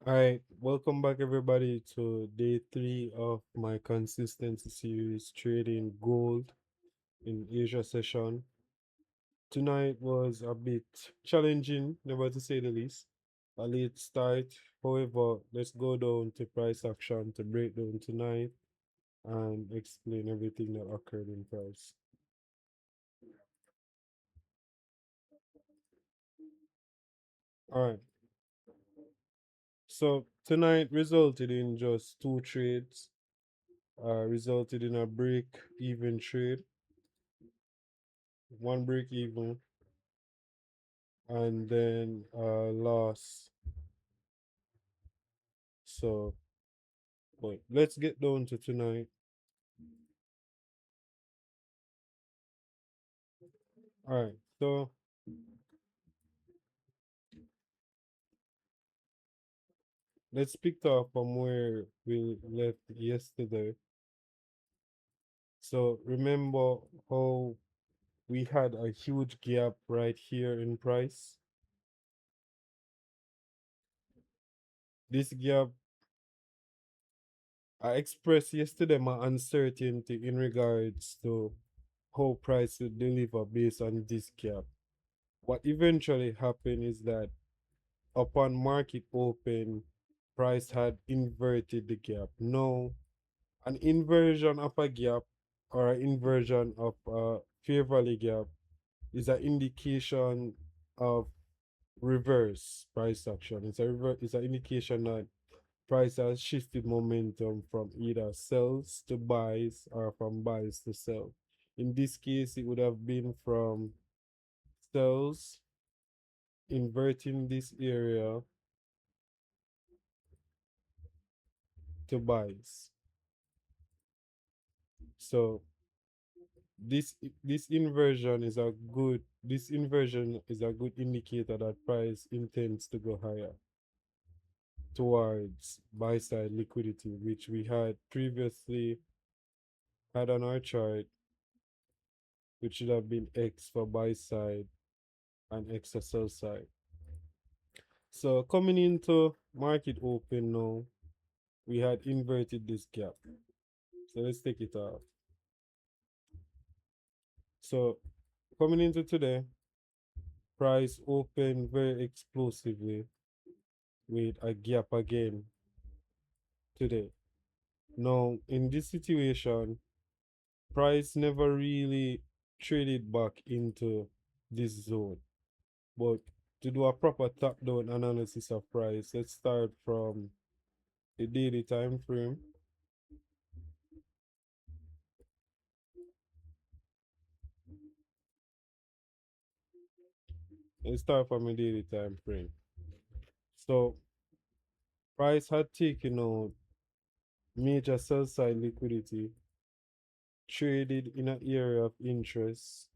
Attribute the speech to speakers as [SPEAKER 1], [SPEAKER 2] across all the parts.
[SPEAKER 1] All right, welcome back everybody to day three of my consistency series trading gold in Asia session. Tonight was a bit challenging, never to say the least. A late start. However, let's go down to price action to break down tonight and explain everything that occurred in price. All right, so tonight resulted in just two trades, resulted in a break even trade, one break even and then loss. So, but let's get down to tonight. All right. So let's pick up from where we left yesterday. So remember how we had a huge gap right here in price. This gap, I expressed yesterday my uncertainty in regards to how price will deliver based on this gap. What eventually happened is that upon market open, price had inverted the gap. Now, an inversion of a gap or an inversion of a fair value gap is an indication of reverse price action. It's an indication that price has shifted momentum from either sells to buys or from buys to sell. In this case, it would have been from sells inverting this area to buys. So this inversion is a good indicator that price intends to go higher towards buy side liquidity, which we had previously had on our chart, which should have been X for buy side and X for sell side. So coming into market open now, we had inverted this gap. So let's take it off. So coming into today, price opened very explosively with a gap again today. Now, in this situation, price never really traded back into this zone. But to do a proper top-down analysis of price, let's start from the daily time frame. Let's start from a daily time frame. So price had taken out major sell side liquidity, traded in an area of interest,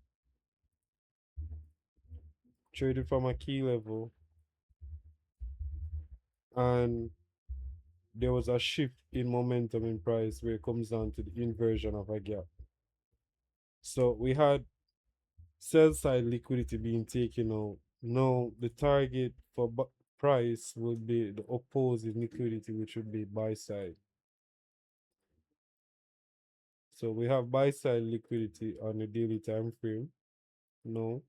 [SPEAKER 1] traded from a key level, and there was a shift in momentum in price where it comes down to the inversion of a gap. So we had sell side liquidity being taken out. Now the target for price would be the opposing liquidity, which would be buy side. So we have buy side liquidity on the daily time frame. No,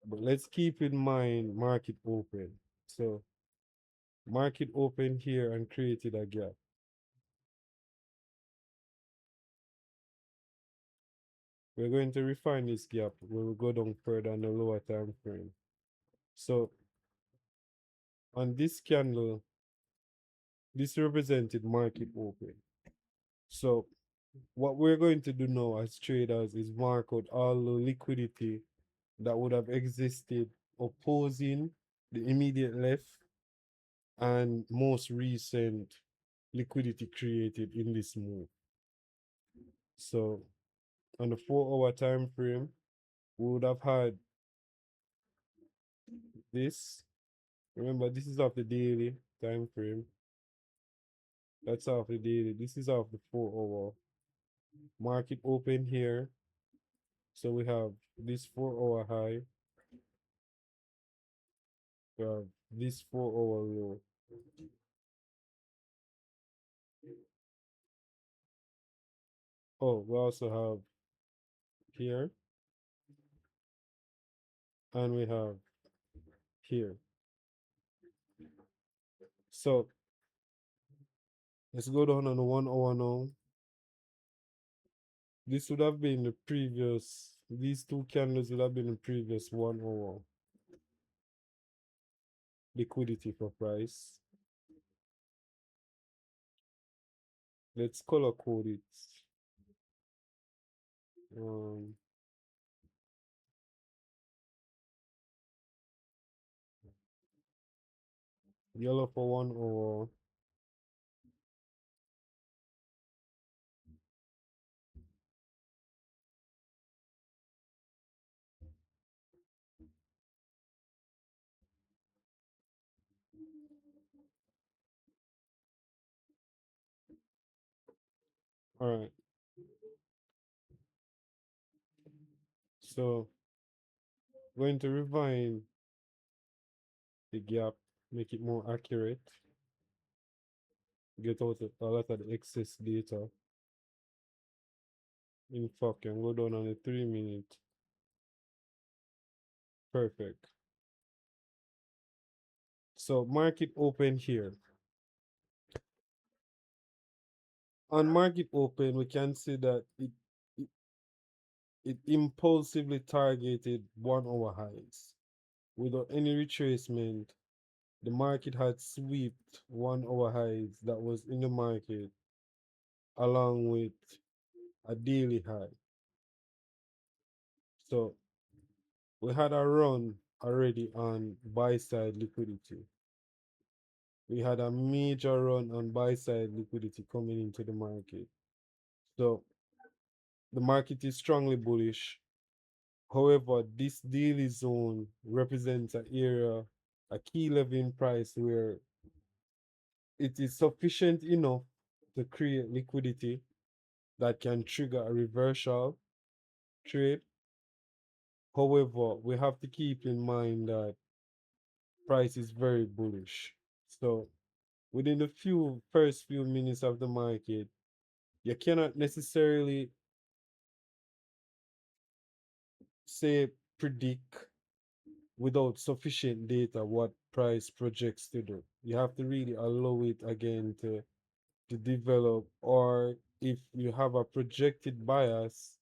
[SPEAKER 1] but let's keep in mind market open. So market open here and created a gap. We're going to refine this gap when we go down further on the lower time frame. So on this candle, this represented market open. So what we're going to do now as traders is mark out all the liquidity that would have existed opposing the immediate left and most recent liquidity created in this move. So on the 4 hour time frame, we would have had this. Remember, this is off the daily time frame. That's off the daily. This is off the 4 hour. Market open here. So we have this 4 hour high, we have this 4 hour low. Oh, we also have here and we have here. So let's go down on the 1 hour now. This would have been the previous, these two candles would have been the previous 1 hour liquidity for price. Let's color code it. Um, Yellow for 1 hour, all right. So going to refine the gap, make it more accurate, get out a lot of the excess data. In fact, and go down on the 3 minute. Perfect. So market open here. On market open, we can see that it, it impulsively targeted 1 hour highs. Without any retracement, the market had swept 1 hour highs that was in the market along with a daily high. So we had a run already on buy side liquidity. We had a major run on buy side liquidity coming into the market. So the market is strongly bullish. However, this daily zone represents an area, a key level in price where it is sufficient enough to create liquidity that can trigger a reversal trade. However, we have to keep in mind that price is very bullish. So within the first few minutes of the market, you cannot necessarily say predict without sufficient data what price projects to do. You have to really allow it again to develop, or if you have a projected bias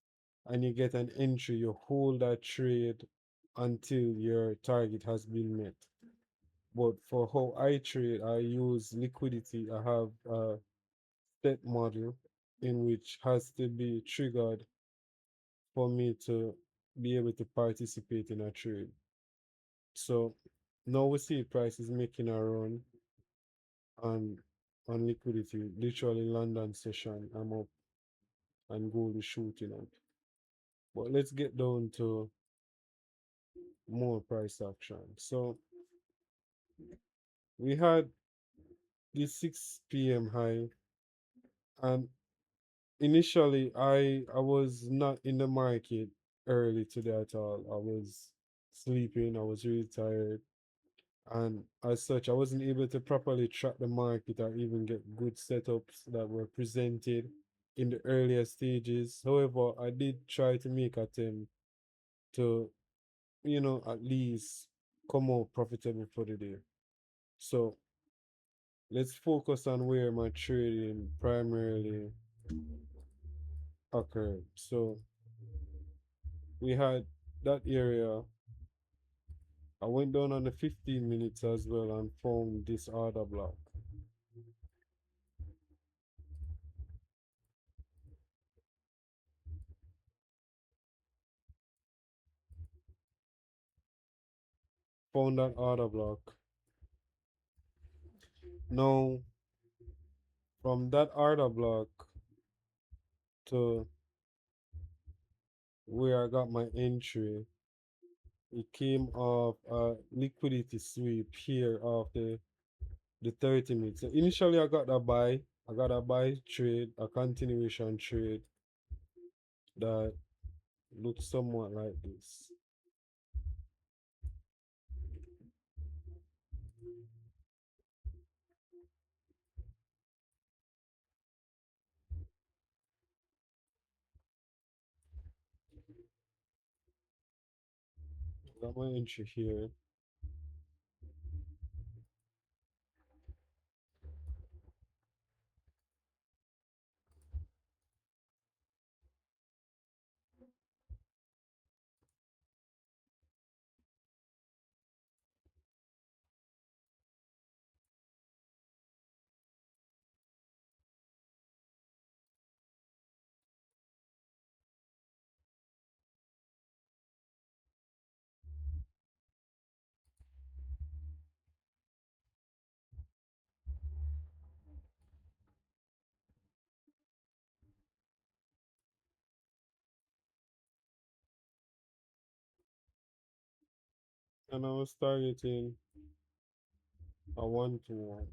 [SPEAKER 1] and you get an entry, you hold that trade until your target has been met. But for how I trade, I use liquidity. I have a set model in which has to be triggered for me to be able to participate in a trade. So now we see price is making a run on liquidity. Literally London session, I'm up and gold is shooting up. But let's get down to more price action. So we had this 6 p.m. high, and initially I was not in the market early today at all. I was sleeping, I was really tired. And as such, I wasn't able to properly track the market or even get good setups that were presented in the earlier stages. However, I did try to make attempt to, at least come out profitable for the day. So let's focus on where my trading primarily occurred. So we had that area. I went down on the 15 minutes as well and found this order block. Found that order block. Now, from that order block to where I got my entry, it came off a liquidity sweep here of the 30 minutes. So initially I got a buy trade, a continuation trade that looks somewhat like this. Got my entry here. And I was targeting a 1 to 1.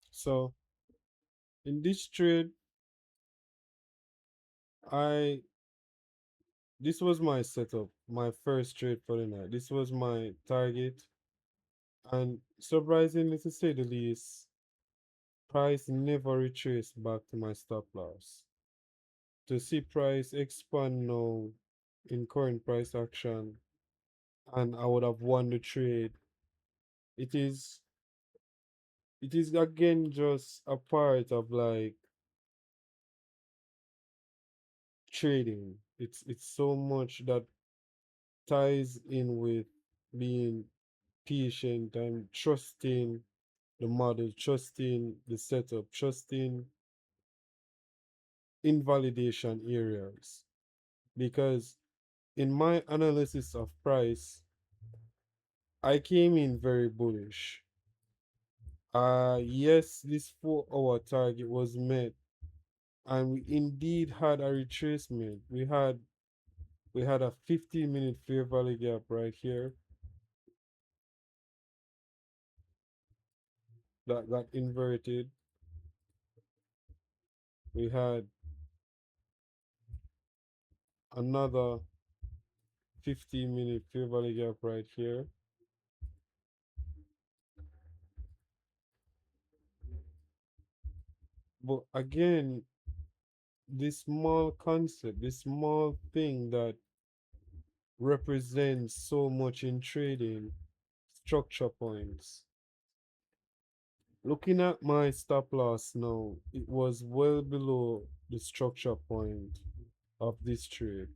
[SPEAKER 1] So in this trade, I this was my setup, my first trade for the night. This was my target, and surprisingly to say the least, price never retraced back to my stop loss. To see price expand now in current price action, and I would have won the trade. It is it is again just a part of like trading. It's so much that ties in with being patient and trusting the model, trusting the setup, trusting invalidation areas. Because in my analysis of price, I came in very bullish. Yes, this 4 hour target was met, and we indeed had a retracement. We had a 15-minute fair value gap right here that got inverted. We had another 15-minute fair value gap right here. But again, this small concept, this small thing that represents so much in trading, structure points. Looking at my stop loss now, it was well below the structure point of this trade,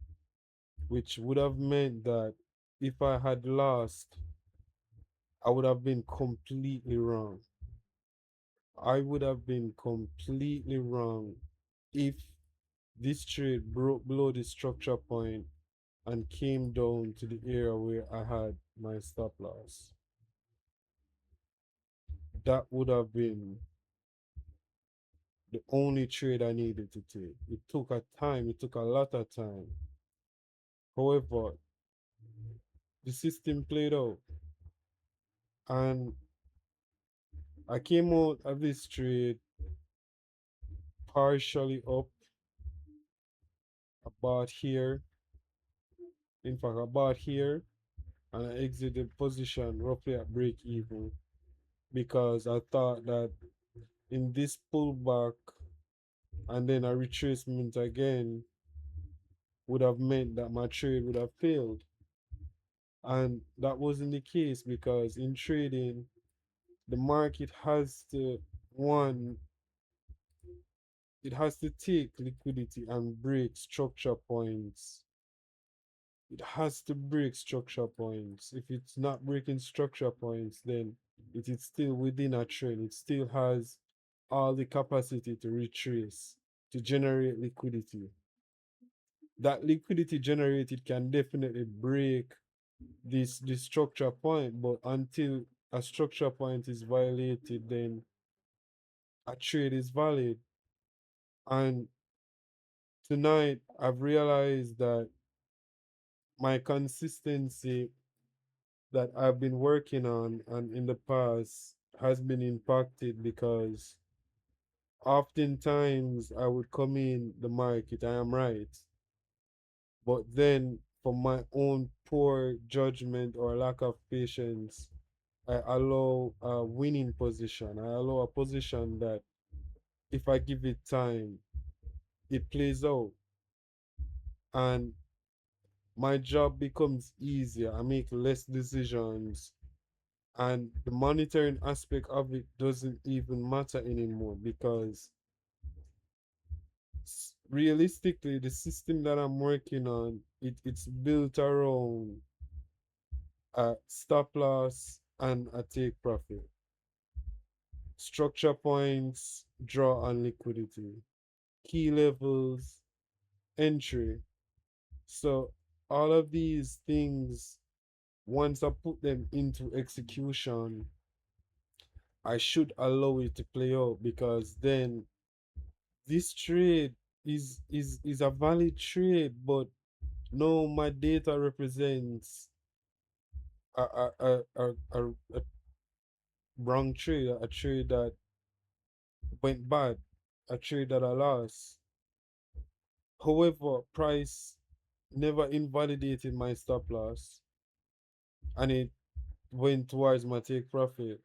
[SPEAKER 1] which would have meant that if I had lost, I would have been completely wrong. I would have been completely wrong if this trade broke below the structure point and came down to the area where I had my stop loss. That would have been the only trade I needed to take. It took a time, it took a lot of time. However, the system played out, and I came out of this trade partially up about here. In fact, about here, and I exited position roughly at break even because I thought that in this pullback and then a retracement again would have meant that my trade would have failed. And that wasn't the case because in trading, the market has to, one, it has to take liquidity and break structure points. It has to break structure points. If it's not breaking structure points, then it is still within a trend. It still has all the capacity to retrace, to generate liquidity. That liquidity generated can definitely break this structure point, but until a structure point is violated, then a trade is valid. And tonight I've realized that my consistency that I've been working on and in the past has been impacted because oftentimes I would come in the market, I am right, but then for my own poor judgment or lack of patience, I allow a winning position. I allow a position that if I give it time, it plays out. And my job becomes easier. I make less decisions. And the monitoring aspect of it doesn't even matter anymore because realistically, the system that I'm working on, it's built around a stop loss and a take profit. Structure points, draw on liquidity, key levels, entry. So all of these things, once I put them into execution, I should allow it to play out because then this trade is a valid trade, but no, my data represents a wrong trade, a trade that went bad, a trade that I lost. However, price never invalidated my stop loss and it went towards my take profit.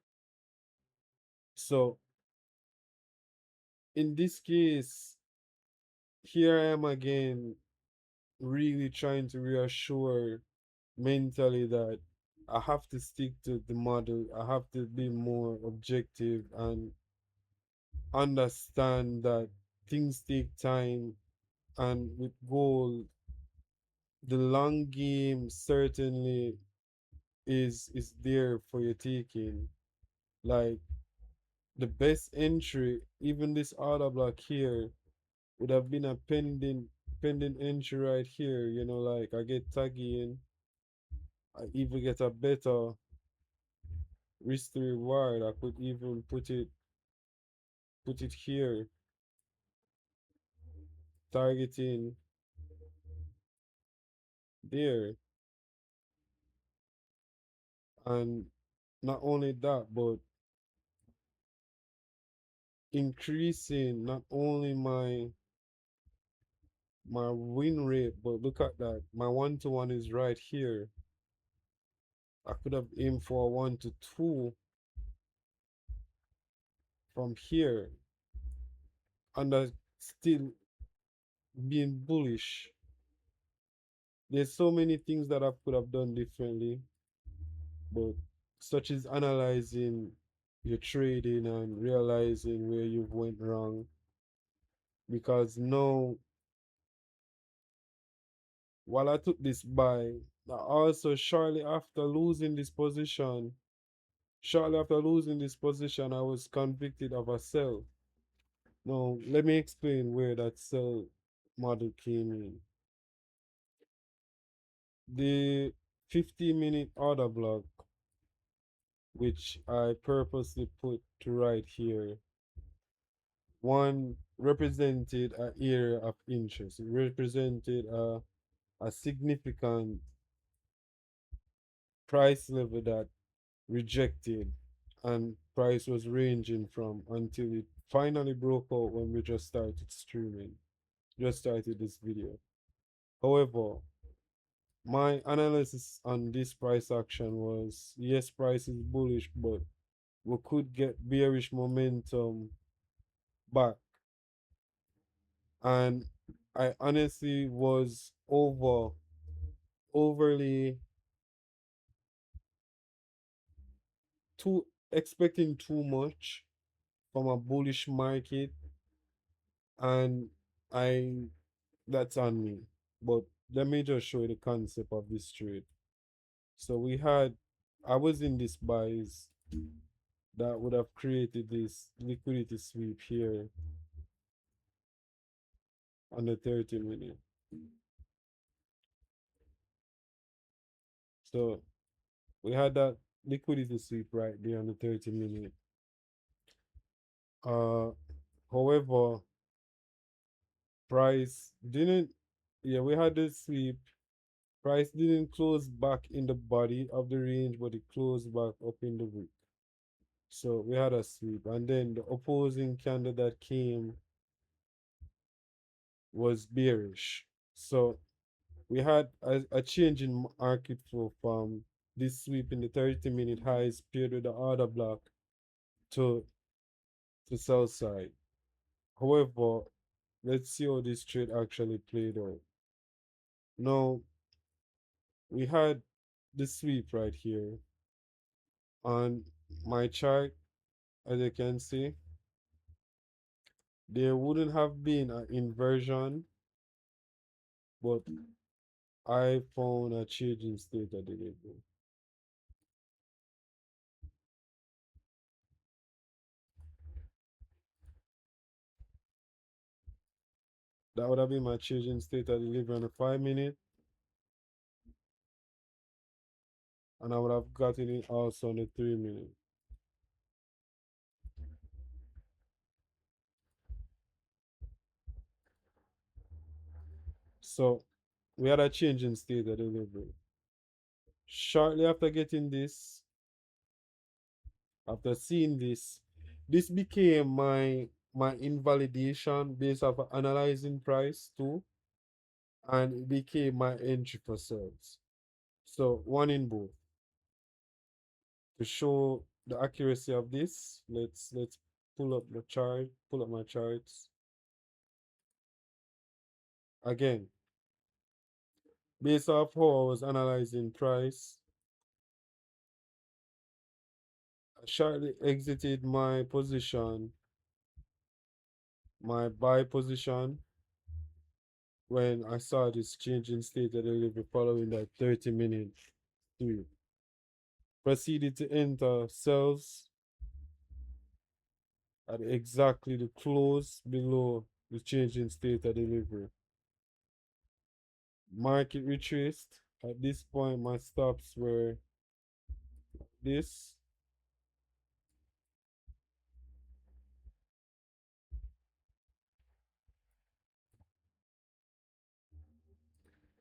[SPEAKER 1] So in this case, here I am again, really trying to reassure mentally that I have to stick to the model. I have to be more objective and understand that things take time. And with gold, the long game certainly is there for your taking. Like the best entry, even this order block here, would have been a pending entry right here. You know, like I get tagging, I even get a better risk to reward. I could even put it here, targeting there. And not only that, but increasing not only my win rate, but look at that. My 1 to 1 is right here. I could have aimed for a 1 to 2 from here, and I still being bullish. There's so many things that I could have done differently, but such as analyzing your trading and realizing where you went wrong. Because now, while I took this buy, I also shortly after losing this position, I was convicted of a sell. Now, let me explain where that sell model came in. The 50-minute order block, which I purposely put to right here, one represented an area of interest. It represented a significant price level that rejected and price was ranging from until it finally broke out when we just started streaming, just started this video. However, my analysis on this price action was yes, price is bullish, but we could get bearish momentum back. And I honestly was overly too expecting too much from a bullish market, and I that's on me. But let me just show you the concept of this trade. So I was in this buys that would have created this liquidity sweep here on the 30-minute. So we had that liquidity sweep right there on the 30-minute. Uh, however, price didn't. Yeah, we had the sweep. Price didn't close back in the body of the range, but it closed back up in the wick. So we had a sweep, and then the opposing candle that came was bearish. So we had a change in market flow from this sweep in the 30-minute highs paired with the order block to the sell side. However, let's see how this trade actually played out. Now, we had the sweep right here on my chart, as you can see. There wouldn't have been an inversion, but I found a change in state of delivery. That would have been my change in state of delivery on a 5 minute, and I would have gotten it also on the 3 minute. So we had a change in state of delivery. Shortly after getting this, after seeing this, this became my invalidation based off of analyzing price too, and it became my entry for sales. So one in both. To show the accuracy of this, let's pull up the chart, pull up my charts. Again, based off how I was analyzing price, I shortly exited my position, my buy position, when I saw this change in state of delivery following that 30-minute sweep. Proceeded to enter sells at exactly the close below the change in state of delivery. Market retraced. At this point, my stops were this.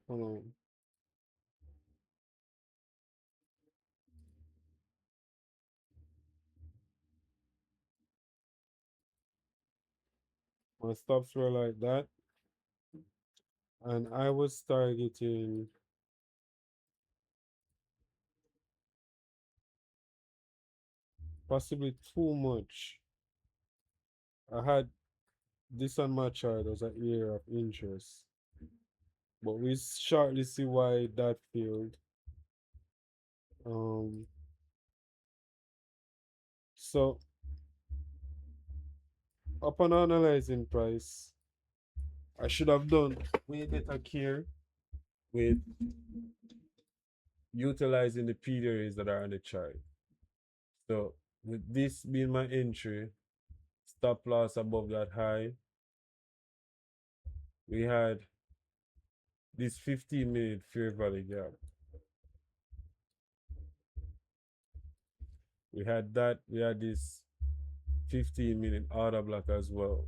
[SPEAKER 1] Hold on. My stops were like that. And I was targeting possibly too much. I had this on my chart as an area of interest. But we shortly see why that failed. Um, so upon analyzing price, I should have done way better care with utilizing the PDRs that are on the chart. So with this being my entry, stop loss above that high, we had this 15-minute fair value gap. We had that, we had this 15-minute order block as well.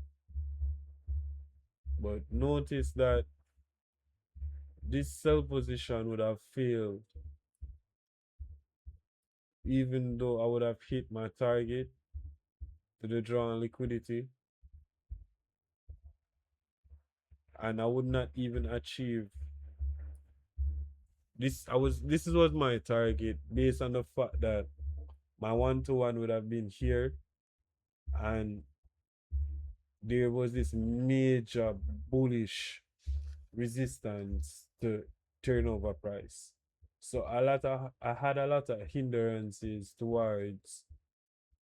[SPEAKER 1] But notice that this sell position would have failed even though I would have hit my target to the drawn liquidity, and I would not even achieve this. This was my target based on the fact that my 1-to-1 would have been here, and there was this major bullish resistance to turnover price. So I had a lot of hindrances towards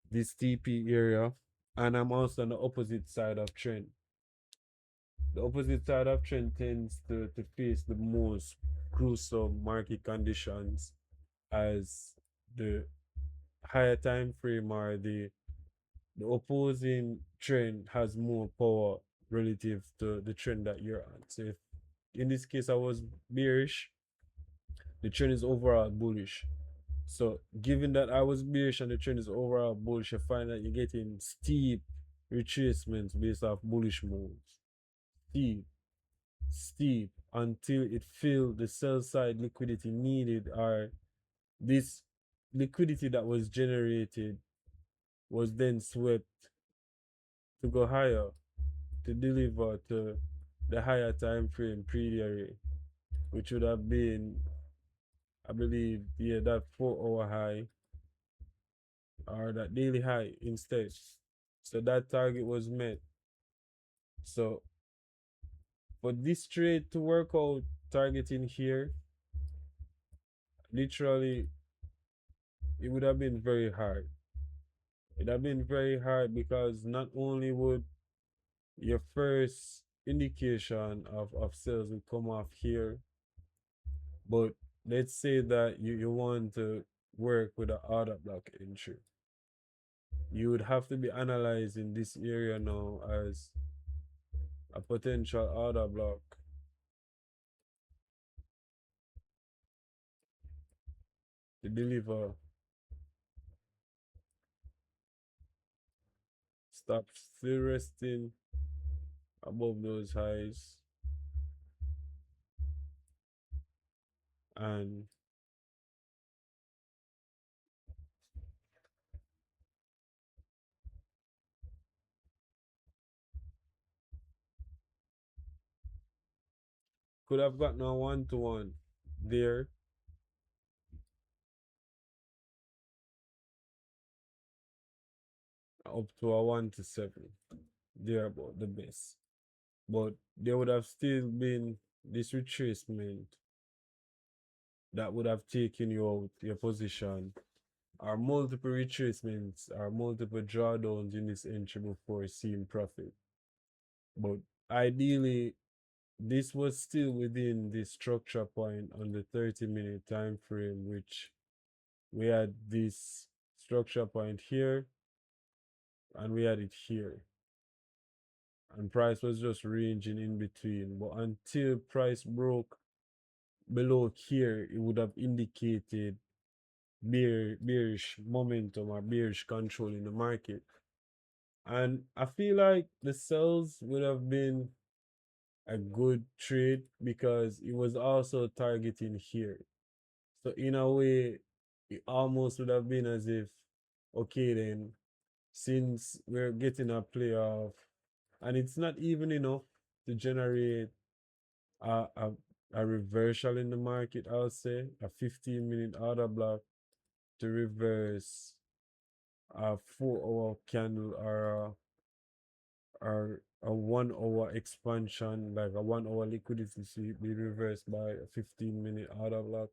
[SPEAKER 1] this TP area, and I'm also on the opposite side of trend. The opposite side of trend tends to face the most gruesome market conditions as the higher time frame or the opposing trend has more power relative to the trend that you're on. So if in this case I was bearish, the trend is overall bullish. So given that I was bearish and the trend is overall bullish, you find that you're getting steep retracements based off bullish moves. Steep, steep until it filled the sell side liquidity needed, or this liquidity that was generated was then swept to go higher to deliver to the higher time frame pre-dairy, which would have been, I believe, yeah, that 4 hour high or that daily high instead. So that target was met. So for this trade to work out, targeting here, literally, it would have been very hard. It would have been very hard because not only would your first indication of sales would come off here, but let's say that you want to work with an order block entry. You would have to be analyzing this area now as a potential order block to deliver. Stop still resting above those highs and could have gotten a 1 to 1 there up to a 1 to 7 there about the best. But there would have still been this retracement that would have taken you out your position, or multiple retracements or multiple drawdowns in this entry before seeing profit. But ideally, this was still within the structure point on the 30-minute time frame, which we had this structure point here and we had it here. And price was just ranging in between. But until price broke below here, it would have indicated bearish momentum or bearish control in the market. And I feel like the sells would have been a good trade because it was also targeting here. So in a way, it almost would have been as if, okay then, since we're getting a playoff, and it's not even enough to generate a, a, a reversal in the market, I'll say, a 15-minute order block to reverse a 4 hour candle or a 1 hour expansion, like a 1 hour liquidity sweep be reversed by a 15-minute order block.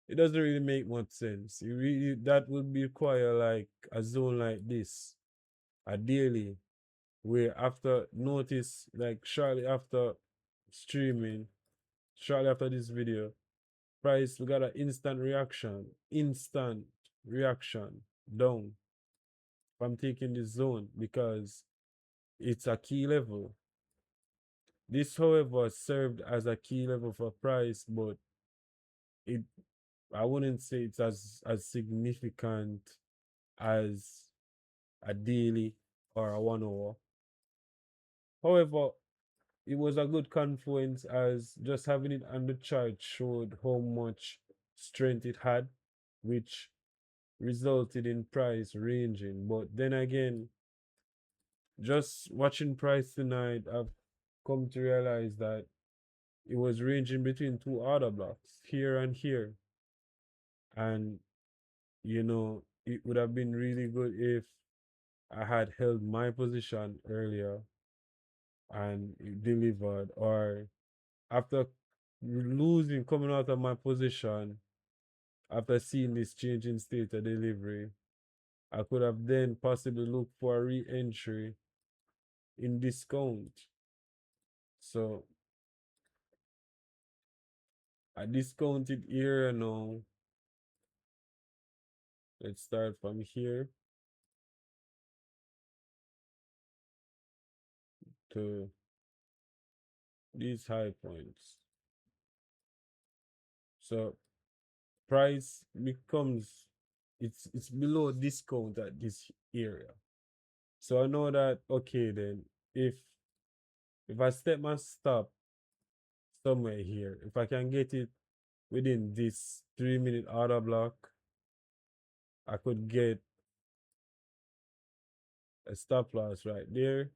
[SPEAKER 1] It doesn't really make much sense. That would require like a zone like this, a daily, where after notice, like shortly after streaming, shortly after this video, price we got an instant reaction down from taking this zone because it's a key level. This, however, served as a key level for price, but it I wouldn't say it's as significant as a daily or a 1 hour. However, it was a good confluence as just having it on the chart showed how much strength it had, which resulted in price ranging. But then again, just watching price tonight, I've come to realize that it was ranging between two order blocks here and here. And, it would have been really good if I had held my position earlier and it delivered, or after losing, coming out of my position, after seeing this change in state of delivery, I could have then possibly looked for a re-entry in discount. So a discounted area now, let's start from here to these high points. So price becomes, it's below discount at this area. So I know that, okay then, if I step my stop somewhere here, if I can get it within this 3-minute order block, I could get a stop loss right there,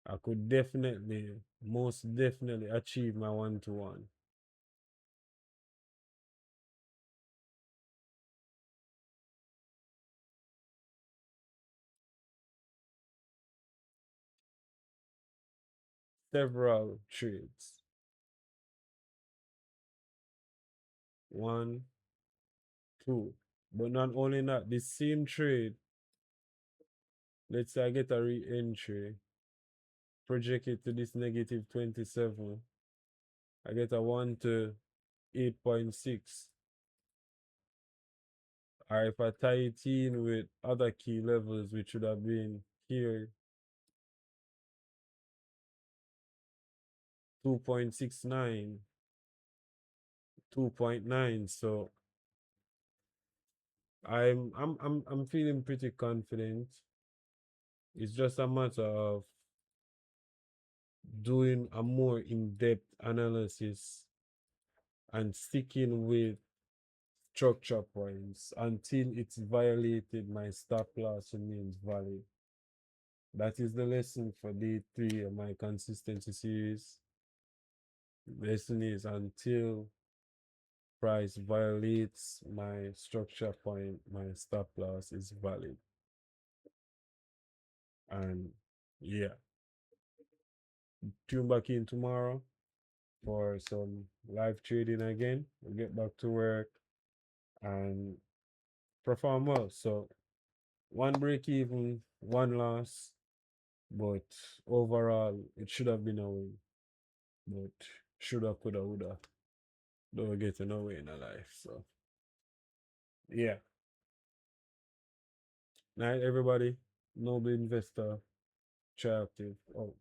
[SPEAKER 1] I could definitely, most definitely achieve my 1 to 1. Several trades. One, two. But not only that, the same trade, let's say I get a re-entry, project it to this negative 27. I get a 1 to 8.6. Or if I tie it in with other key levels, which would have been here, 2.69, 2.9. So I'm feeling pretty confident. It's just a matter of doing a more in-depth analysis and sticking with structure points until it's violated, my stop loss remains valid. That is the lesson for day 3 of my consistency series. Lesson is until price violates my structure point, my stop loss is valid. And yeah, tune back in tomorrow for some live trading again. We'll get back to work and perform well. So one break even, one loss, but overall it should have been a win. But shoulda, coulda, woulda. Don't get no way in a life. So yeah. Night everybody. Noble investor, try active out.